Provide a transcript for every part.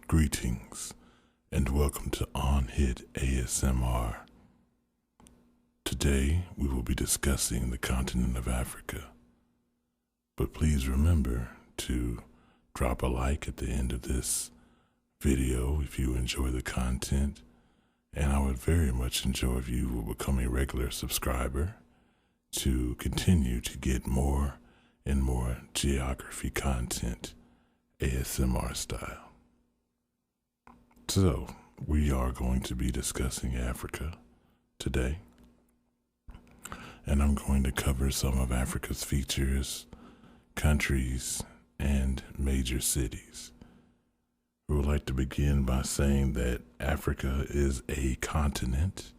Greetings and welcome to On Hit ASMR. Today we will be discussing the continent of Africa. But please remember to drop a like at the end of this video if you enjoy the content, and I would very much enjoy if you will become a regular subscriber to continue to get more and more geography content, ASMR style. So, we are going to be discussing Africa today, and I'm going to cover some of Africa's features, countries, and major cities. We would like to begin by saying that Africa is a continent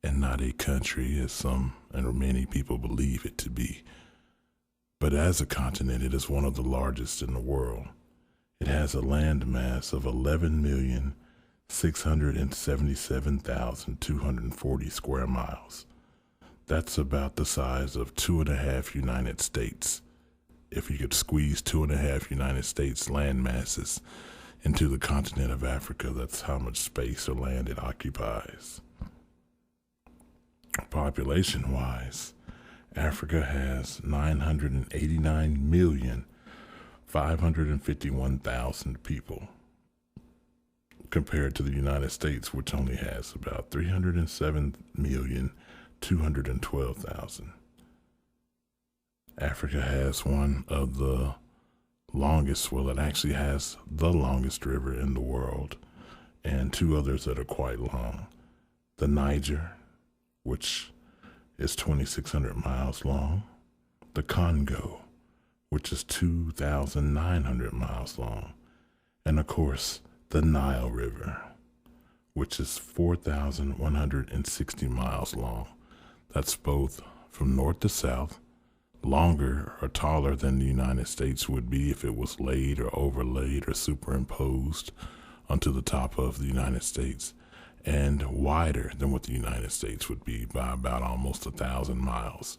and not a country, as some and many people believe it to be. But as a continent, it is one of the largest in the world. It has a land mass of 11,677,240 square miles. That's about the size of 2.5 United States. If you could squeeze 2.5 United States land masses into the continent of Africa, that's how much space or land it occupies. Population-wise, Africa has 989,551,000 people, compared to the United States, which only has about 307,212,000. Africa has one of the longest, well, it actually has the longest river in the world, and two others that are quite long. The Niger, which is 2,600 miles long. The Congo, which is 2,900 miles long. And of course, the Nile River, which is 4,160 miles long. That's both from north to south, longer or taller than the United States would be if it was laid or overlaid or superimposed onto the top of the United States, and wider than what the United States would be by about almost 1,000 miles.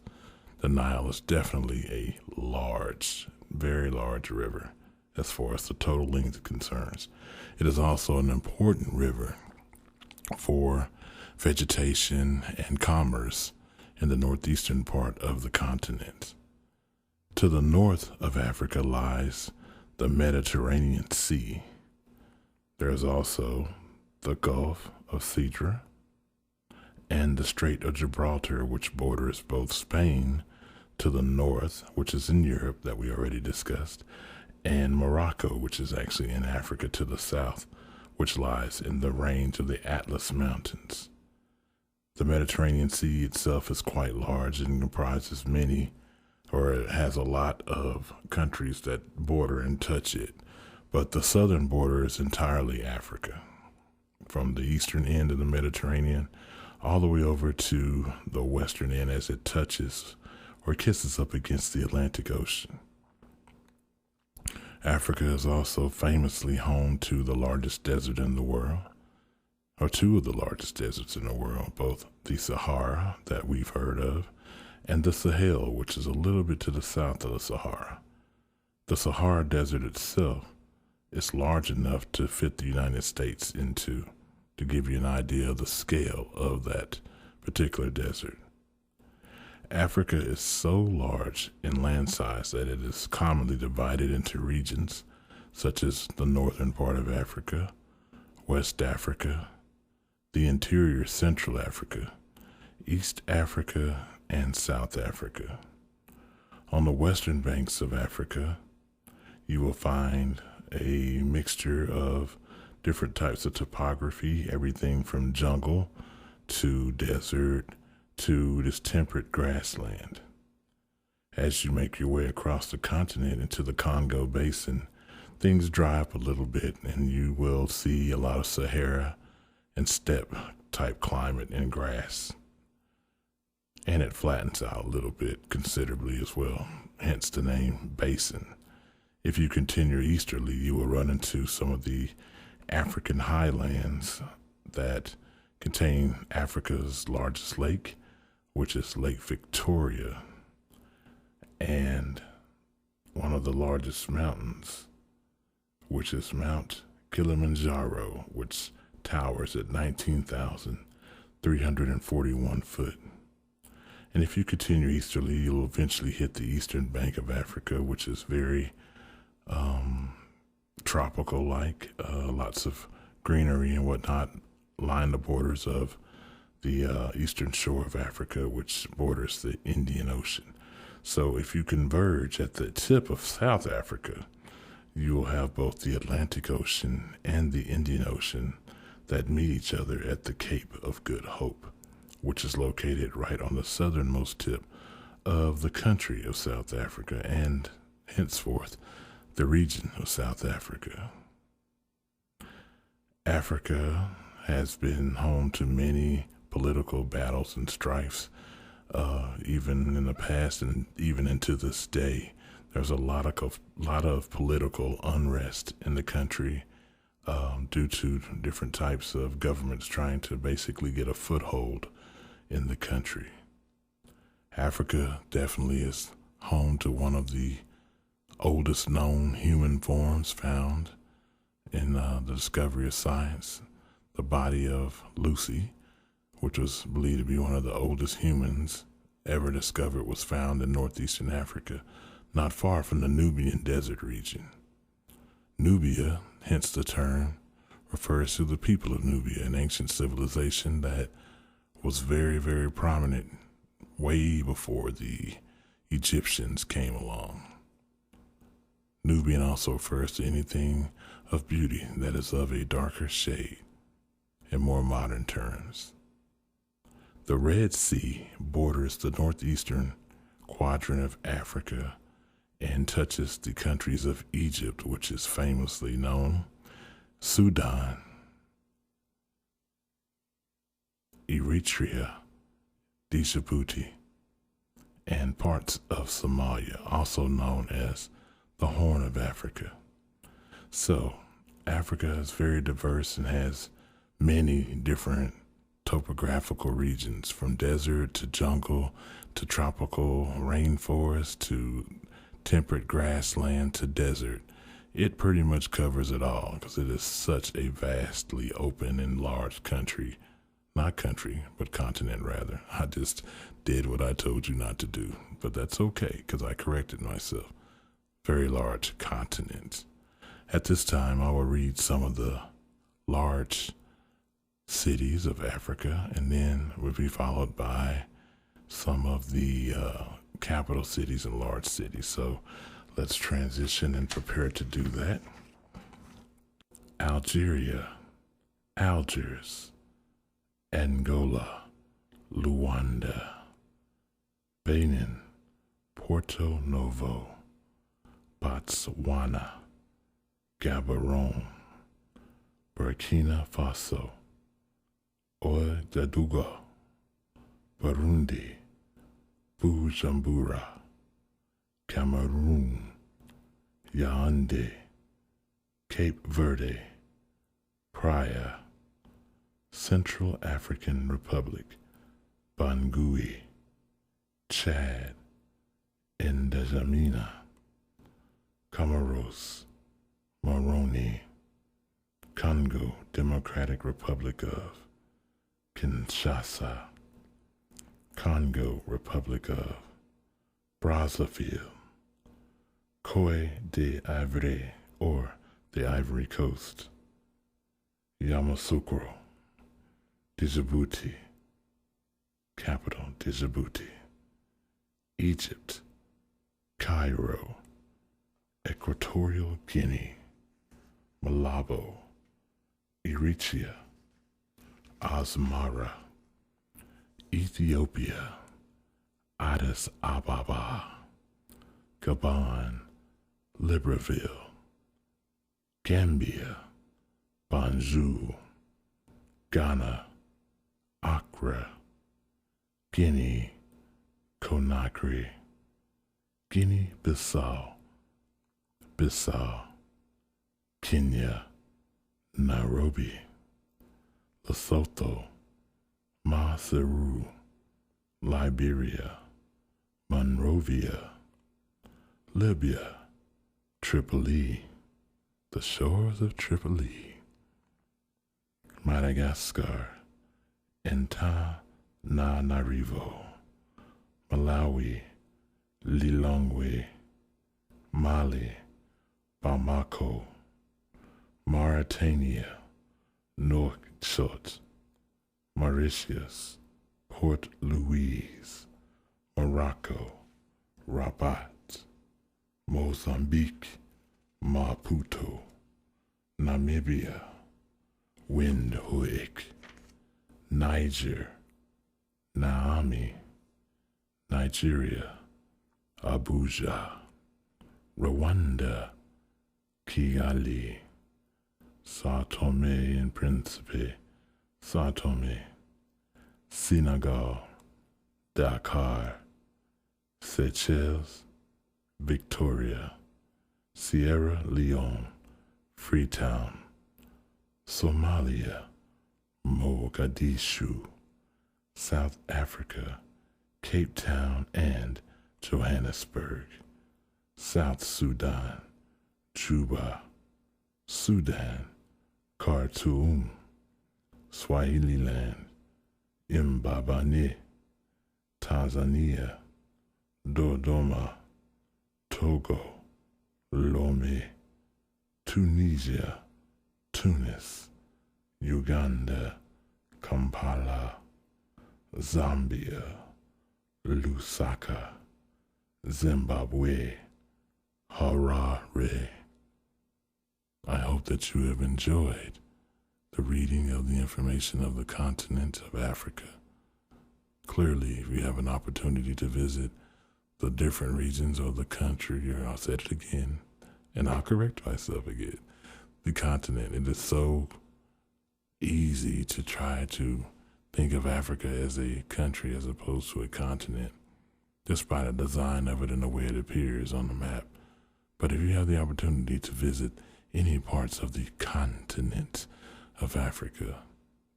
The Nile is definitely a large, very large river as far as the total length concerns. It is also an important river for vegetation and commerce in the northeastern part of the continent. To the north of Africa lies the Mediterranean Sea. There is also the Gulf of Sidra and the Strait of Gibraltar, which borders both Spain to the north, which is in Europe that we already discussed, and Morocco, which is actually in Africa to the south, which lies in the range of the Atlas Mountains. The Mediterranean Sea itself is quite large and comprises many, or it has a lot of countries that border and touch it, but the southern border is entirely Africa, from the eastern end of the Mediterranean all the way over to the western end as it touches or kisses up against the Atlantic Ocean. Africa is also famously home to the largest desert in the world, or two of the largest deserts in the world, both the Sahara that we've heard of and the Sahel, which is a little bit to the south of the Sahara. The Sahara Desert itself is large enough to fit the United States into, to give you an idea of the scale of that particular desert. Africa is so large in land size that it is commonly divided into regions such as the northern part of Africa, West Africa, the interior Central Africa, East Africa, and South Africa. On the western banks of Africa, you will find a mixture of different types of topography, everything from jungle to desert to this temperate grassland. As you make your way across the continent into the Congo Basin, things dry up a little bit and you will see a lot of Sahara and steppe type climate and grass. And it flattens out a little bit considerably as well, hence the name basin. If you continue easterly, you will run into some of the African highlands that contain Africa's largest lake, which is Lake Victoria, and one of the largest mountains, which is Mount Kilimanjaro, which towers at 19,341 foot. And if you continue easterly, you'll eventually hit the eastern bank of Africa, which is very tropical-like. Lots of greenery and whatnot line the borders of the eastern shore of Africa, which borders the Indian Ocean. So if you converge at the tip of South Africa, you will have both the Atlantic Ocean and the Indian Ocean that meet each other at the Cape of Good Hope, which is located right on the southernmost tip of the country of South Africa and henceforth the region of South Africa. Africa has been home to many political battles and strifes, even in the past and even into this day. There's a lot of political unrest in the country due to different types of governments trying to basically get a foothold in the country. Africa definitely is home to one of the oldest known human forms found in the discovery of science. The body of Lucy, which was believed to be one of the oldest humans ever discovered, was found in northeastern Africa, not far from the Nubian desert region. Nubia, hence the term, refers to the people of Nubia, an ancient civilization that was very, very prominent way before the Egyptians came along. Nubian also refers to anything of beauty that is of a darker shade in more modern terms. The Red Sea borders the northeastern quadrant of Africa and touches the countries of Egypt, which is famously known, Sudan, Eritrea, Djibouti, and parts of Somalia, also known as the Horn of Africa. So, Africa is very diverse and has many different topographical regions, from desert to jungle to tropical rainforest to temperate grassland to desert. It pretty much covers it all because it is such a vastly open and large country. Not country, but continent rather. I just did what I told you not to do, but that's okay because I corrected myself. Very large continent. At this time, I will read some of the large cities of Africa, and then will be followed by some of the capital cities and large cities. So let's transition and prepare to do that. Algeria, Algiers, Angola, Luanda, Benin, Porto Novo, Botswana, Gaborone, Burkina Faso, Ouagadougou, Burundi, Bujumbura, Cameroon, Yaoundé, Cape Verde, Praia, Central African Republic, Bangui, Chad, N'Djamena, Comoros, Moroni, Congo Democratic Republic of Kinshasa, Congo Republic of Brazzaville, Cote d'Ivoire, or the Ivory Coast, Yamoussoukro, Djibouti, capital Djibouti, Egypt, Cairo, Equatorial Guinea, Malabo, Eritrea, Asmara, Ethiopia, Addis Ababa, Gabon, Libreville, Gambia, Banjul, Ghana, Accra, Guinea, Conakry, Guinea-Bissau, Bissau, Kenya, Nairobi, Lesotho, Maseru, Liberia, Monrovia, Libya, Tripoli, the shores of Tripoli, Madagascar, Antananarivo, Malawi, Lilongwe, Mali, Bamako, Mauritania, Nouakchott, Mauritius, Port Louis, Morocco, Rabat, Mozambique, Maputo, Namibia, Windhoek, Niger, Niamey, Nigeria, Abuja, Rwanda, Kigali, Sao Tome and Principe, Sao Tome, Senegal, Dakar, Seychelles, Victoria, Sierra Leone, Freetown, Somalia, Mogadishu, South Africa, Cape Town and Johannesburg, South Sudan, Juba, Sudan, Khartoum, Swahililand, Mbabane, Tanzania, Dodoma, Togo, Lome, Tunisia, Tunis, Uganda, Kampala, Zambia, Lusaka, Zimbabwe, Harare. I hope that you have enjoyed the reading of the information of the continent of Africa. Clearly, if you have an opportunity to visit the different regions of the country, or I'll say it again, and I'll correct myself again, the continent, it is so easy to try to think of Africa as a country as opposed to a continent, just by the design of it and the way it appears on the map. But if you have the opportunity to visit any parts of the continent of Africa,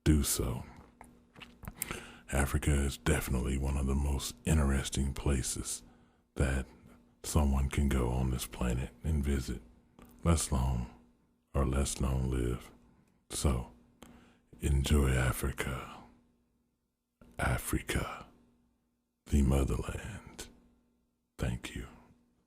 do so. Africa is definitely one of the most interesting places that someone can go on this planet and visit. Less long or less known live. So, enjoy Africa. Africa, the motherland. Thank you.